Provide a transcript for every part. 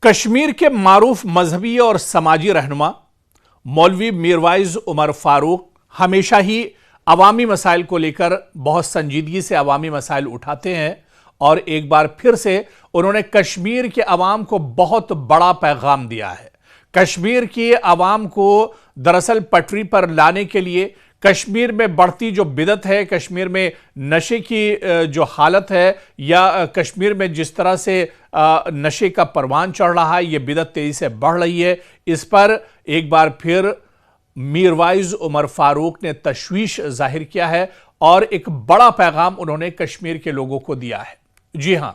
कश्मीर के मारूफ मजहबी और समाजी रहनुमा मौलवी मीरवाइज उमर फारूक हमेशा ही अवामी मसाइल को लेकर बहुत संजीदगी से अवामी मसाइल उठाते हैं और एक बार फिर से उन्होंने कश्मीर के अवाम को बहुत बड़ा पैगाम दिया है। कश्मीर की अवाम को दरअसल पटरी पर लाने के लिए कश्मीर में बढ़ती जो बिदत है, कश्मीर में नशे की जो हालत है या कश्मीर में जिस तरह से नशे का परवान चढ़ रहा है, ये बिदत तेजी से बढ़ रही है, इस पर एक बार फिर मीरवाइज उमर फारूक ने तशवीश जाहिर किया है और एक बड़ा पैगाम उन्होंने कश्मीर के लोगों को दिया है। जी हां,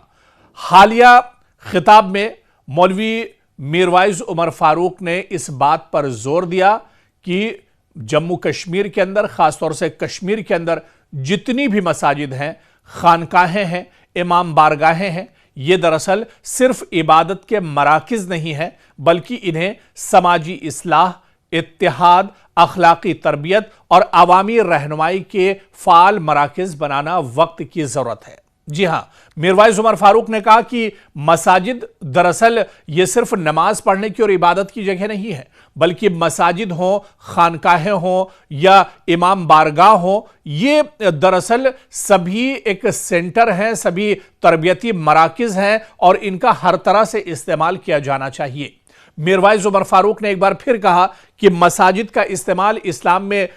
हालिया खिताब में मौलवी मीरवाइज उमर फारूक ने इस बात पर जोर दिया कि जम्मू कश्मीर के अंदर, खासतौर से कश्मीर के अंदर जितनी भी मसाजिद हैं, खानकाहें हैं, इमाम बारगाहें हैं, ये दरअसल सिर्फ इबादत के मराकिज नहीं है, बल्कि इन्हें समाजी इस्लाह, इत्तिहाद, अखलाकी तरबियत और अवामी रहनुमाई के फाल मराकिज बनाना वक्त की जरूरत है। जी हां, मीरवाइज उमर फारूक ने कहा कि मसाजिद दरअसल ये सिर्फ नमाज पढ़ने की और इबादत की जगह नहीं है, बल्कि मसाजिद हों, खानकाहें हों या इमाम बारगाह हों, ये दरअसल सभी एक सेंटर हैं, सभी तरबियती मराकिज हैं और इनका हर तरह से इस्तेमाल किया जाना चाहिए। मीरवाइज उमर फारूक ने एक बार फिर कहा कि मसाजिद का इस्तेमाल इस्लाम में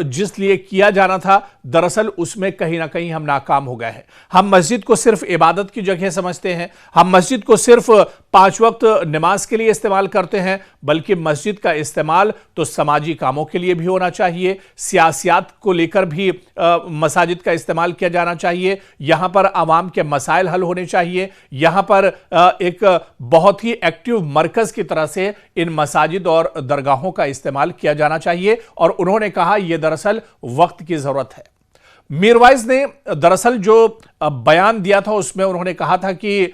जिस लिए किया जाना था, दरअसल उसमें कहीं ना कहीं हम नाकाम हो गए हैं। हम मस्जिद को सिर्फ इबादत की जगह समझते हैं, हम मस्जिद को सिर्फ 5 वक्त नमाज के लिए इस्तेमाल करते हैं, बल्कि मस्जिद का इस्तेमाल तो समाजी कामों के लिए भी होना चाहिए, सियासियात को लेकर भी मसाजिद का इस्तेमाल किया जाना चाहिए, यहां पर आवाम के मसाइल हल होने चाहिए, यहां पर एक बहुत ही एक्टिव मरकज की तरह से इन मसाजिद और दरगाहों का इस्तेमाल किया जाना चाहिए और उन्होंने कहा यह दरअसल वक्त की जरूरत है। मीरवाइज ने दरअसल जो बयान दिया था उसमें उन्होंने कहा था कि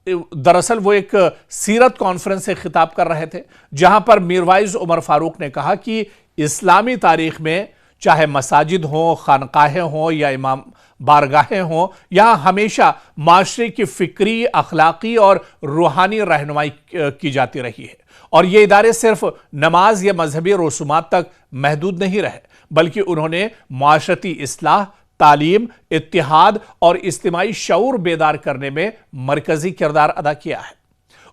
दरअसल वो एक सीरत कॉन्फ्रेंस से खिताब कर रहे थे, जहां पर मीरवाइज उमर फारूक ने कहा कि इस्लामी तारीख में चाहे मसाजिद हों, खानकाहें हों या इमाम बारगाहें हों, यहां हमेशा माशरे की फिक्री, अखलाकी और रूहानी रहनुमाई की जाती रही है और ये इदारे सिर्फ नमाज या मजहबी रसूमात तक महदूद नहीं रहे, बल्कि उन्होंने माशरती इस्लाह, तालीम, इत्तिहाद और इज्तिमाई शऊर बेदार करने में मरकजी किरदार अदा किया है।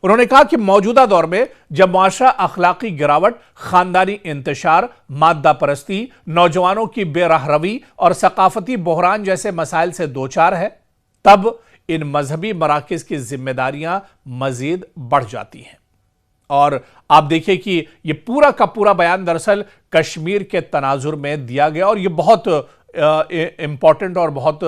उन्होंने कहा कि मौजूदा दौर में जब माशरा अखलाकी गिरावट, खानदानी इंतशार, मादा परस्ती, नौजवानों की बेराहरवी और सकाफती बहरान जैसे मसाइल से दो चार है, तब इन मजहबी मराकिज की जिम्मेदारियां मजीद बढ़ जाती हैं। और आप देखिए कि ये पूरा का पूरा बयान दरअसल कश्मीर के तनाजुर में दिया गया और ये बहुत इंपॉर्टेंट और बहुत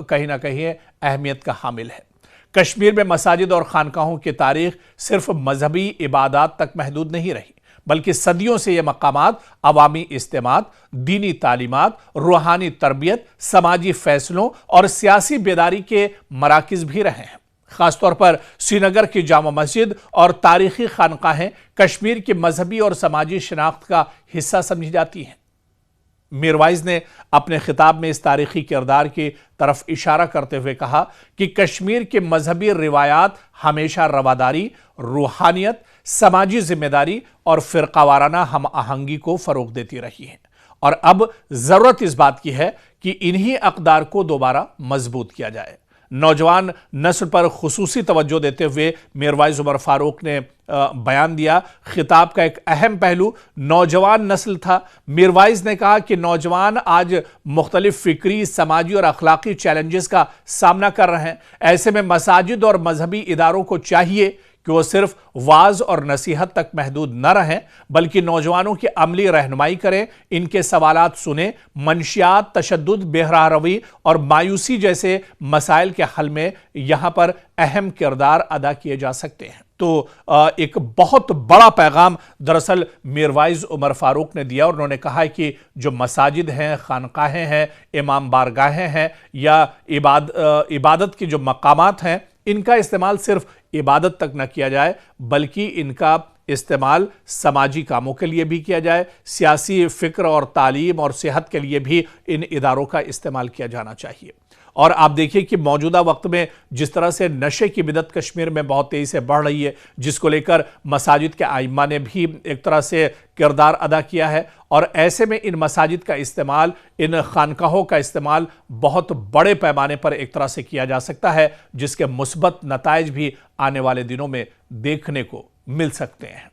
कहीं ना कहीं अहमियत का हामिल है। कश्मीर में मसाजिद और खानकाहों की तारीख सिर्फ मजहबी इबादत तक महदूद नहीं रही, बल्कि सदियों से ये मकामात अवामी इस्तेमात, दीनी तालीमात, रूहानी तरबियत, समाजी फैसलों और सियासी बेदारी के मराकिज भी रहे हैं। खासतौर पर श्रीनगर की जामा मस्जिद और तारीखी खानकाहें कश्मीर की मजहबी और समाजी शिनाख्त का हिस्सा समझी जाती हैं। मीरवाइज ने अपने खिताब में इस तारीखी किरदार की तरफ इशारा करते हुए कहा कि कश्मीर की मजहबी रिवायात हमेशा रवादारी, रूहानियत, समाजी जिम्मेदारी और फिरकावाराना हम आहंगी को फरोग देती रही है और अब जरूरत इस बात की है कि इन्हीं अक़दार को दोबारा मजबूत किया जाए। नौजवान नस्ल पर खुसूसी तवज्जो देते हुए मीरवाइज उमर फारूक ने बयान दिया। खिताब का एक अहम पहलू नौजवान नस्ल था। मीरवाइज ने कहा कि नौजवान आज मुख्तलिफ फिक्री, समाजी और अखलाकी चैलेंजेस का सामना कर रहे हैं। ऐसे में मसाजिद और मजहबी इदारों को चाहिए कि वो सिर्फ वाज और नसीहत तक महदूद न रहें, बल्कि नौजवानों की अमली रहनुमाई करें, इनके सवालात सुने, मंशियात, तशद्दुद, बेराहरवी और मायूसी जैसे मसाइल के हल में यहां पर अहम किरदार अदा किए जा सकते हैं। तो एक बहुत बड़ा पैगाम दरअसल मीरवाइज उमर फारूक ने दिया और उन्होंने कहा है कि जो मसाजिद हैं, खानकाहें हैं, इमाम बारगाहें हैं या इबादत की जो मकामात हैं, इनका इस्तेमाल सिर्फ इबादत तक न किया जाए, बल्कि इनका इस्तेमाल समाजी कामों के लिए भी किया जाए, सियासी फिक्र और तालीम और सेहत के लिए भी इन इदारों का इस्तेमाल किया जाना चाहिए। और आप देखिए कि मौजूदा वक्त में जिस तरह से नशे की बिदत कश्मीर में बहुत तेजी से बढ़ रही है, जिसको लेकर मसाजिद के आइम्मा ने भी एक तरह से किरदार अदा किया है, और ऐसे में इन मसाजिद का इस्तेमाल, इन खानकाहों का इस्तेमाल बहुत बड़े पैमाने पर एक तरह से किया जा सकता है, जिसके मुस्बत नताइज भी आने वाले दिनों में देखने को मिल सकते हैं।